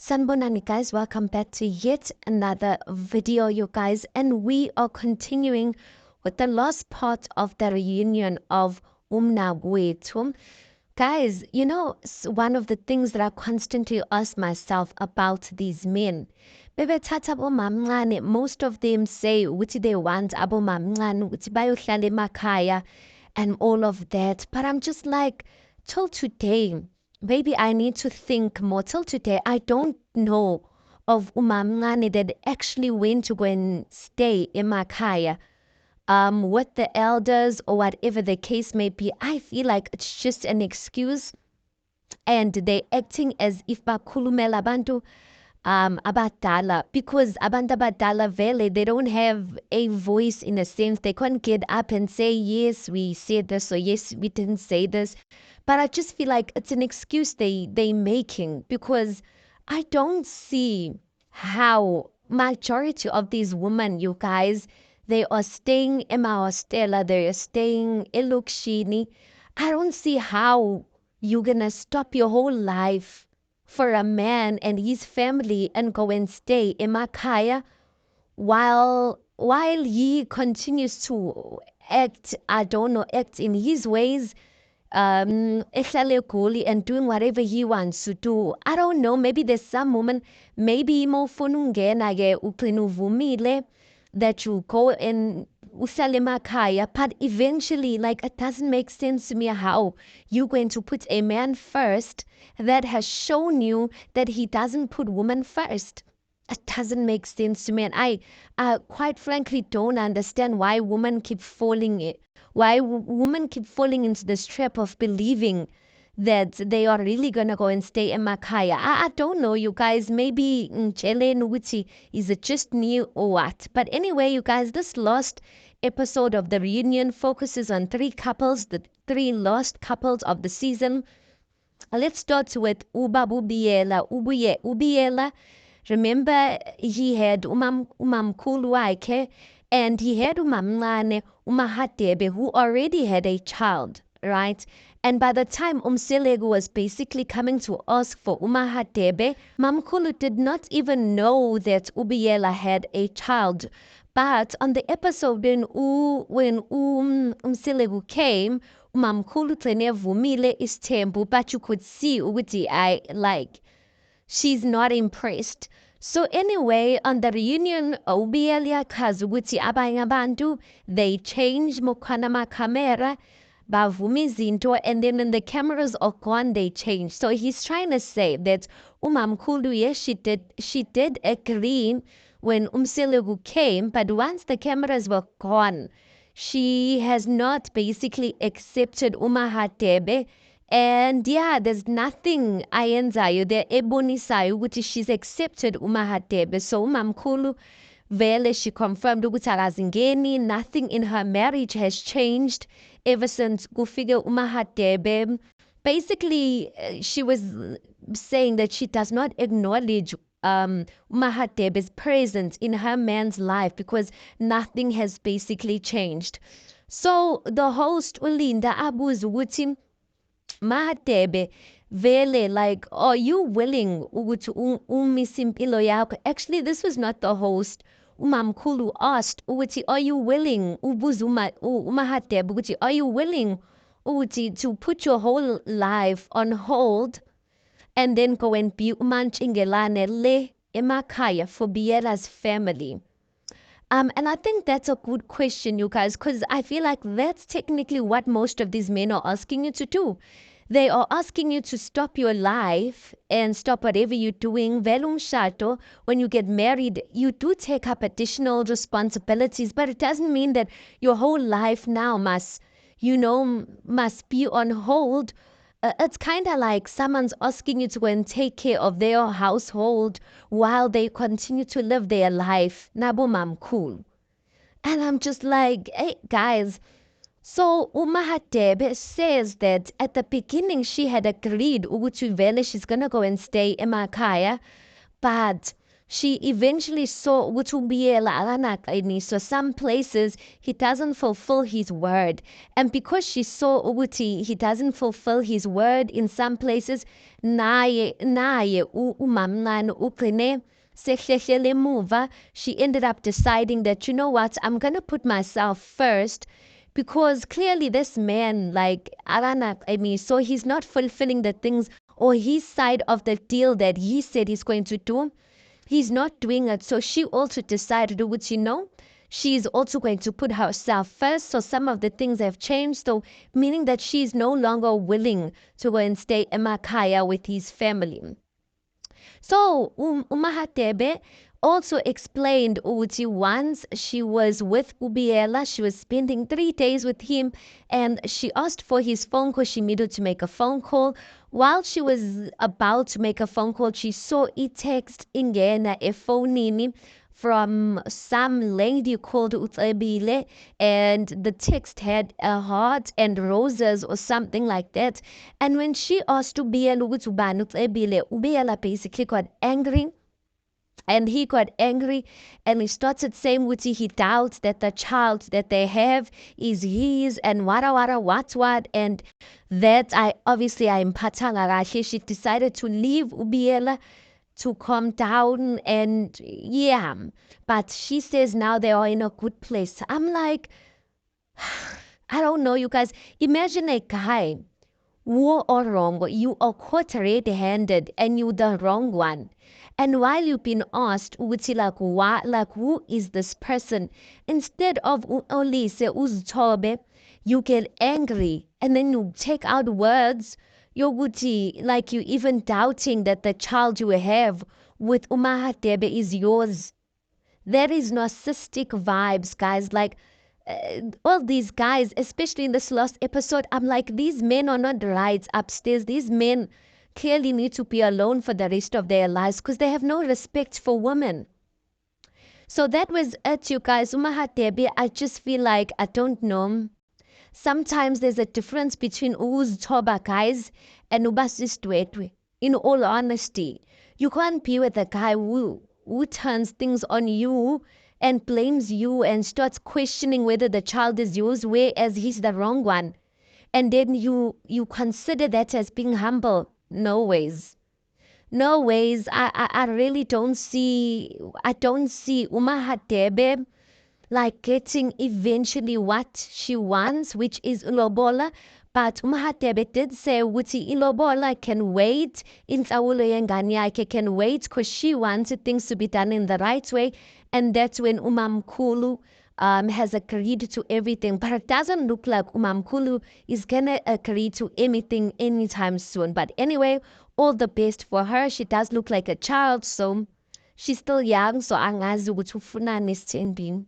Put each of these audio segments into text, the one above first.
Sanbonani guys, welcome back to yet another video, you guys, and we are continuing with the last part of the reunion of Umnagwethu. Guys, one of the things that I constantly ask myself about these men, bebethatha abomamncane, most of them say ukuthi they want abomamncane ukuthi bayohlala emakhaya and all of that, but I'm just like, till today, maybe I need to think more. Till today, I don't know of umamncane that actually went to go and stay in Makaya with the elders or whatever the case may be. I feel like it's just an excuse and they're acting as if bakhulumela abantu abadala, because abantu abadala vele, they don't have a voice in a sense. They can't get up and say, yes, we said this, or yes, we didn't say this. But I just feel like it's an excuse they making, because I don't see how majority of these women, you guys, they are staying in Hostela, they are staying in Lukshini. I don't see how you're gonna stop your whole life for a man and his family and go and stay in Makaya while he continues to act, I don't know, act in his ways, ehlale egoli and doing whatever he wants to do. I don't know, maybe there's some woman, maybe mawufuna ukungena ke ugcina uvumile that you go and uhlale emakhaya, but eventually, like, it doesn't make sense to me how you're going to put a man first that has shown you that he doesn't put women first. It doesn't make sense to me, and I quite frankly don't understand why women keep women keep falling into this trap of believing that they are really gonna go and stay in Makaya. I don't know, you guys. Maybe Jelen Uti, is it just new or what? But anyway, you guys, this last episode of the reunion focuses on three couples, the three lost couples of the season. Let's start with Ubabubiela. Ubiela. Remember, he had umamkhulu wakhe, and he had umamncane, uMahadebe, who already had a child, right? And by the time Umselegu was basically coming to ask for uMahadebe, Mamkhulu did not even know that Ubiela had a child. But on the episode when Umselegu came, Mamkhulu vumile isithembu, but you could see ukuthi she's not impressed. So anyway, on the reunion, Ubiela yachaza ukuthi abanye abantu, they changed mukhwana camera, bavuma izinto, and then when the cameras are gone, they change. So he's trying to say that umamkhulu, yes, she did agree when Umselegu came, but once the cameras were gone, she has not basically accepted uMahadebe. And yeah, there's nothing ayenzayo there ebonisayo ukuthi she's accepted uMahadebe. So umamkhulu vele, she confirmed ukuthi akazingeni, nothing in her marriage has changed ever since kufike uMahadebe. Basically, she was saying that she does not acknowledge Mahadebe's presence in her man's life because nothing has basically changed. So the host Ulinda abuza ukuthi Mahadebe vele, like, are you willing ukuthi umise impilo yakho? Actually, this was not the host. Umamkhulu asked ukuthi, are you willing, ubuza uMahadebe ukuthi, are you willing ukuthi to put your whole life on hold and then go and be uMantshingelane le emakhaya for Biela's family? And I think that's a good question, you guys, because I feel like that's technically what most of these men are asking you to do. They are asking you to stop your life and stop whatever you're doing. Velum shato, when you get married, you do take up additional responsibilities, but it doesn't mean that your whole life now must be on hold. It's kind of like someone's asking you to go and take care of their household while they continue to live their life. Nabo mamkhulu. And I'm just like, hey, guys. So uMahadebe says that at the beginning she had agreed ukuthi vele she's gonna go and stay emakhaya, but she eventually saw ukuthi ubiyela akanaqini. So some places he doesn't fulfill his word. And because she saw ukuthi he doesn't fulfill his word in some places, naye umamncane ugcine sehlehlele emuva. She ended up deciding that, you know what, I'm going to put myself first because clearly this man, like, I mean, so he's not fulfilling the things or his side of the deal that he said he's going to do. He's not doing it. So she also decided, which, you know, she's also going to put herself first. So some of the things have changed. So meaning that she's no longer willing to go and stay emakhaya with his family. So uMahadebe also explained ukuthi once she was with Ubiela, she was spending 3 days with him, and she asked for his phone call. She needed to make a phone call. While she was about to make a phone call, she saw a text ingena efonini from some lady called Utsebile, and the text had a heart and roses or something like that. And when she asked Ubiela ukuthi ubani Utsebile, Ubiela basically got angry. And he got angry and he started saying what he doubts that the child that they have is his and what and that I obviously I'm patanga. She decided to leave Ubiela to calm down and yeah, but she says now they are in a good place. I'm like, I don't know, you guys. Imagine a guy who are wrong. You are caught red-handed and you the wrong one. And while you've been asked, like, what, like, who is this person? Instead of only say uzitobe, you get angry and then you take out words. Like you even doubting that the child you have with Umahatebe is yours. That is narcissistic vibes, guys. Like, all these guys, especially in this last episode, I'm like, these men are not right upstairs. These men clearly need to be alone for the rest of their lives because they have no respect for women. So that was it, you guys. Umahatebe, I just feel like, I don't know. Sometimes there's a difference between toba guys and ubasistwetwe. In all honesty, you can't be with a guy who turns things on you and blames you and starts questioning whether the child is yours, whereas he's the wrong one. And then you consider that as being humble. No ways. No ways. I really don't see Umahatebe like getting eventually what she wants, which is Ilobola. But Umahatebe did say Wuti Ilobola can wait, Intlawulo yengane yakhe can wait because she wanted things to be done in the right way. And that's when Umamkulu has agreed to everything. But it doesn't look like Umamkulu is gonna agree to anything anytime soon. But anyway, all the best for her. She does look like a child, so she's still young, so angazi ukuthi ufunani sithembini.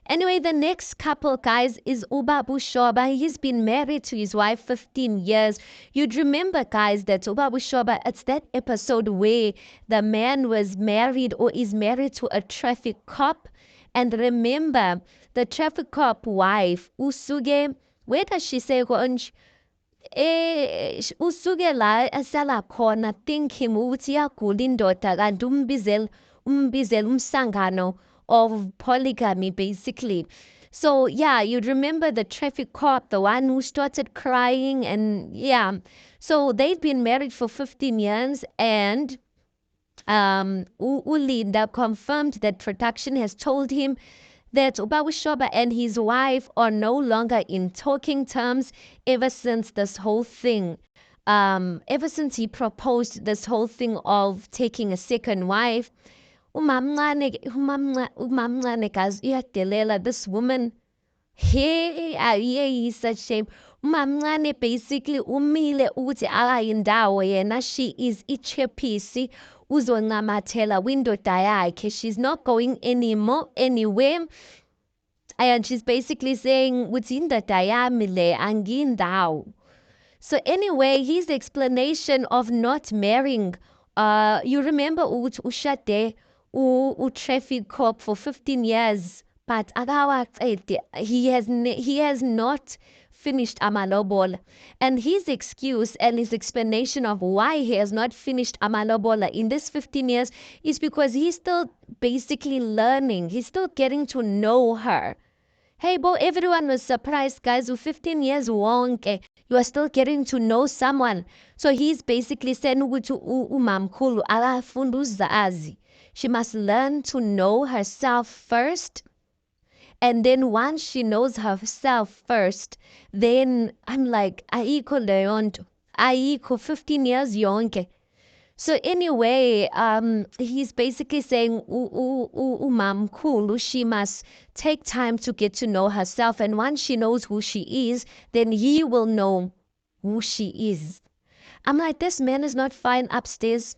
Anyway, the next couple, guys, is Ubabu Shoba. He's been married to his wife 15 years. You'd remember, guys, that Ubabu Shoba, it's that episode where the man was married or is married to a traffic cop. And remember, the traffic cop wife, Usuge, where does she say, usuke la asala khona thinking ukuthi iyagula indoda kanti umbizela umsangano of polygamy, basically. So yeah, you'd remember the traffic cop, the one who started crying, and yeah. So they've been married for 15 years, and Ulinda confirmed that production has told him that Ubabu Shoba and his wife are no longer in talking terms ever since this whole thing. Ever since he proposed this whole thing of taking a second wife, umamncane guys uyadelela this woman. Hey, is such shame. Umamncane basically umile ukuthi akayindawo yena, she is ichephisi uzoncamathela windoda yakhe. She's not going anywhere. And she's basically saying ukuthi indoda yami le angiyindawo. So anyway, his explanation of not marrying, you remember ukuthi ushade traffic cop for 15 years, but he has not finished amalobola. And his excuse and his explanation of why he has not finished amalobola in this 15 years is because he's still basically learning. He's still getting to know her. Hey, Bo, everyone was surprised, guys. With 15 years wonke, you are still getting to know someone. So he's basically saying ukuthi umamkhulu akafunda uzazi. She must learn to know herself first. And then once she knows herself first, then I'm like, ayikho leyo nto. Ayikho 15 years yonke. So anyway, he's basically saying umamkhulu, she must take time to get to know herself, and once she knows who she is, then he will know who she is. I'm like, this man is not fine upstairs.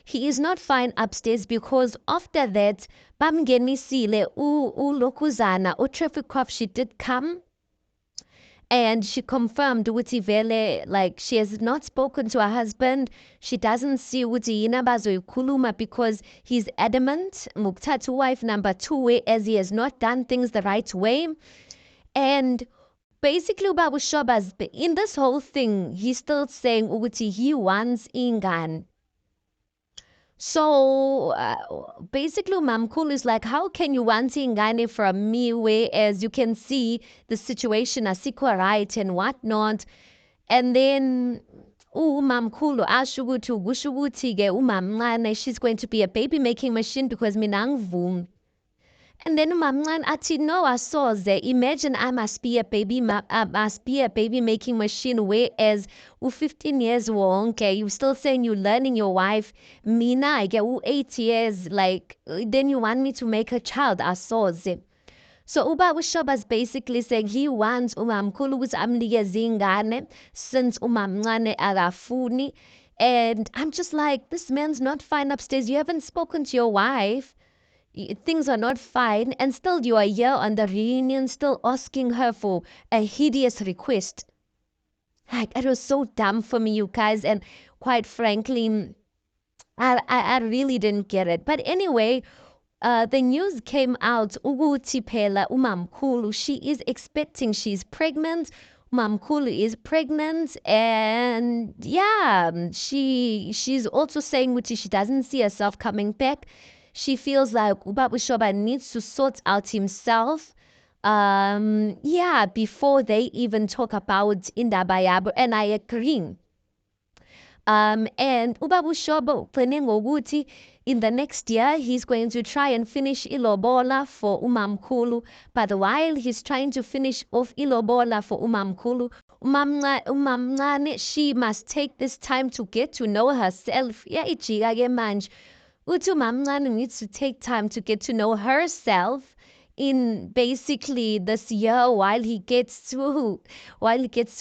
He is not fine upstairs because after that, bamngenisile ulokuzana, traffic cop, she did come. And she confirmed ukuthi vele, like, she has not spoken to her husband. She doesn't see ukuthi yini abazoyikhuluma because he's adamant mukuthatha wife number 2 as he has not done things the right way. And basically ubaba uShoba's in this whole thing, he's still saying ukuthi he wants ingane. So basically, Mamkul is like, how can you want ingane from me, whereas you can see the situation asikho right and whatnot? And then Mamkulu ashugutu gushuguti ge umamncane, she's going to be a baby making machine because minangvum. And then umamncane ati no asoze. Imagine I must be a baby making machine, whereas 15 years wonke, you still saying you learning your wife. Mina I get 8 years, like then you want me to make a child asoze. So Ubaba uShoba's basically saying he wants umamkhulu ukuthi amnikeze ingane since umamncane akafuni. And I'm just like, this man's not fine upstairs. You haven't spoken to your wife. Things are not fine, and still you are here on the reunion still asking her for a hideous request. Like, it was so dumb for me, you guys, and quite frankly, I really didn't get it. But anyway, the news came out ukuthi phela umamkhulu, she is expecting, she's pregnant. Umamkhulu is pregnant, and yeah, she's also saying ukuthi she doesn't see herself coming back. She feels like Ubaba uShoba needs to sort out himself. Yeah, before they even talk about indaba yabo, and I agree. And Ubaba uShoba planning ngokuthi in the next year he's going to try and finish ilobola for umamkhulu. But while he's trying to finish off ilobola for umamkhulu, umamncane, she must take this time to get to know herself. Yeah, ijika ke manje. Utu Mamncane needs to take time to get to know herself in basically this year while he gets to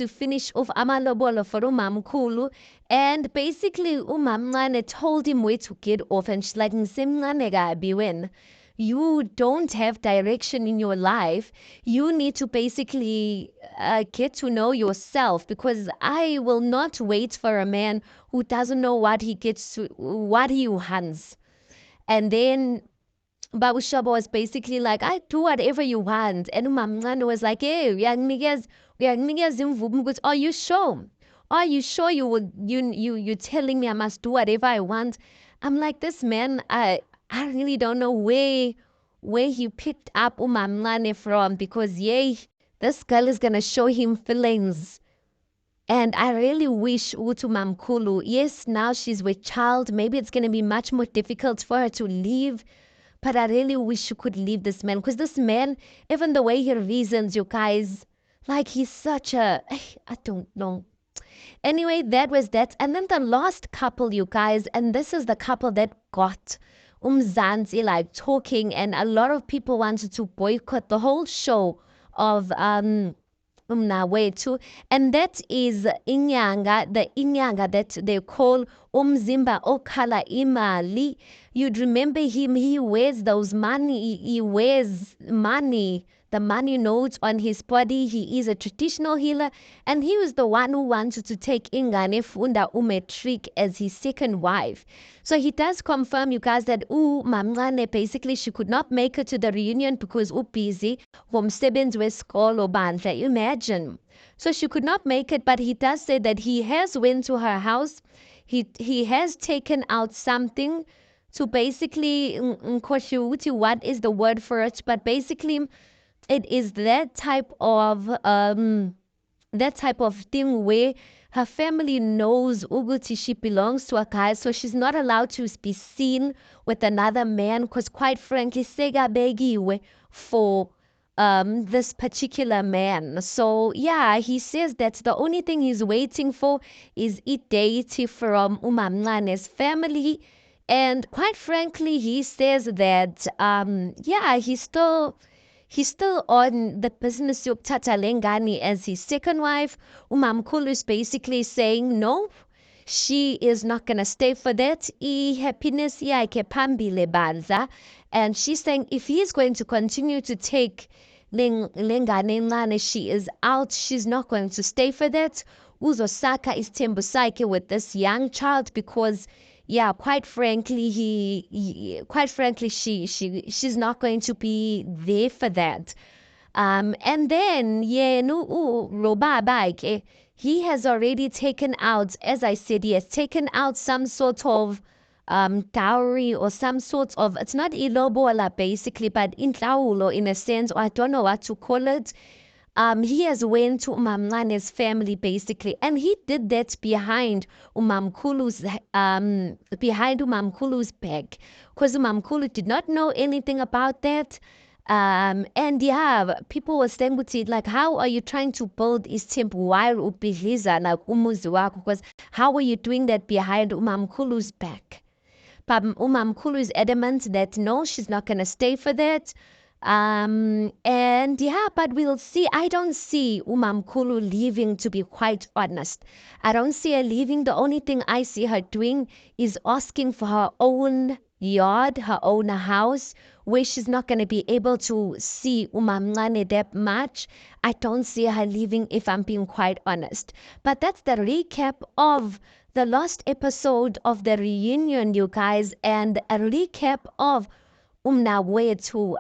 finish off amalobolo for umamkhulu. And basically umamncane told him where to get off, and she's like, "Ngisemncane kabi wena. You don't have direction in your life. You need to basically get to know yourself, because I will not wait for a man who doesn't know what he wants." And then Babu Shaba was basically like, I do whatever you want. And Umamncane was like, hey, uyanginikeza imvumo ukuthi, are you sure? Are you sure you're telling me I must do whatever I want? I'm like, this man, I really don't know where he picked up umamncane from, because yay, this girl is gonna show him feelings. And I really wish Utu Mamkulu, yes, now she's with child, maybe it's gonna be much more difficult for her to leave, but I really wish she could leave this man, because this man, even the way he reasons, you guys, like, he's such a, I don't know. Anyway, that was that. And then the last couple, you guys, and this is the couple that got Umzansi like talking, and a lot of people wanted to boycott the whole show of Umnawethu, and that is Inyanga, the Inyanga that they call Umzimba Okhala Imali. You'd remember him, he wears those money, he wears money, the money notes on his body. He is a traditional healer, and he was the one who wanted to take Ingane Funda Umetrik as his second wife. So he does confirm, you guys, that Mamncane, basically she could not make it to the reunion because busy from Sebens West School or Bandla. Imagine. So she could not make it, but he does say that he has went to her house. He has taken out something to basically, what is the word for it? But basically, it is that type of thing where her family knows Uguti she belongs to a guy, so she's not allowed to be seen with another man. Because quite frankly, Sega begiwe for this particular man. So yeah, he says that the only thing he's waiting for is deity from Umamlane's family. And quite frankly, he says that yeah, he's still on the business yokuthatha lengani as his second wife. Umamkhulu is basically saying no, she is not going to stay for that. Happiness yakhe phambili bandla. And she's saying if he's going to continue to take lengane encane, she is out. She's not going to stay for that. Uzosaka isithembu sakhe with this young child because yeah, quite frankly, quite frankly, she's not going to be there for that. And then yeah, no, Robaba, he has already taken out, as I said, he has taken out some sort of dowry or some sort of, it's not ilobola basically, but intlawulo in a sense, or I don't know what to call it. He has went to Umamlane's family basically, and he did that behind Umamkulu's back, because Umamkulu did not know anything about that. And yeah, people were saying with it, like, how are you trying to build temple while ubhidliza like umuzi wakho? Because how are you doing that behind Umamkulu's back? But Umamkulu is adamant that no, she's not gonna stay for that. And yeah, but we'll see. I don't see Umamkulu leaving, to be quite honest. I don't see her leaving. The only thing I see her doing is asking for her own yard, her own house, where she's not going to be able to see Umamncane that much. I don't see her leaving, if I'm being quite honest. But that's the recap of the last episode of the reunion, you guys, and a recap of Umnawethu.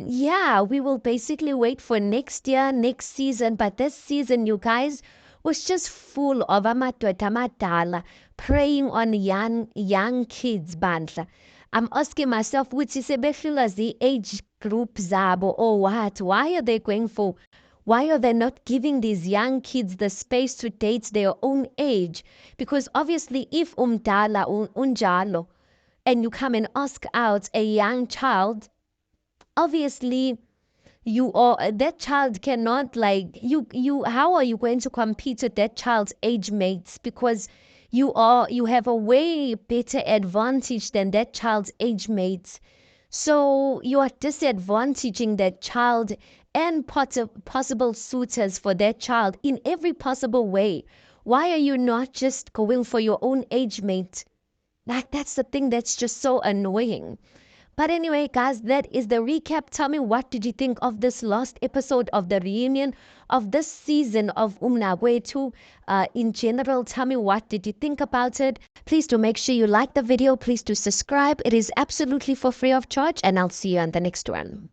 Yeah, we will basically wait for next year, next season. But this season, you guys, was just full of amadoda amadala preying on young kids bandla. I'm asking myself, which is the age group zabo or what? Why are they going for? Why are they not giving these young kids the space to date their own age? Because obviously, if umdala unjalo, and you come and ask out a young child, obviously you are that child cannot like you how are you going to compete with that child's age mates, because you have a way better advantage than that child's age mates. So you are disadvantaging that child and possible suitors for that child in every possible way. Why are you not just going for your own age mate? Like, that's the thing that's just so annoying. But anyway, guys, that is the recap. Tell me, what did you think of this last episode of the reunion of this season of Umnawethu? In general, tell me, what did you think about it? Please do make sure you like the video. Please do subscribe. It is absolutely for free of charge, and I'll see you on the next one.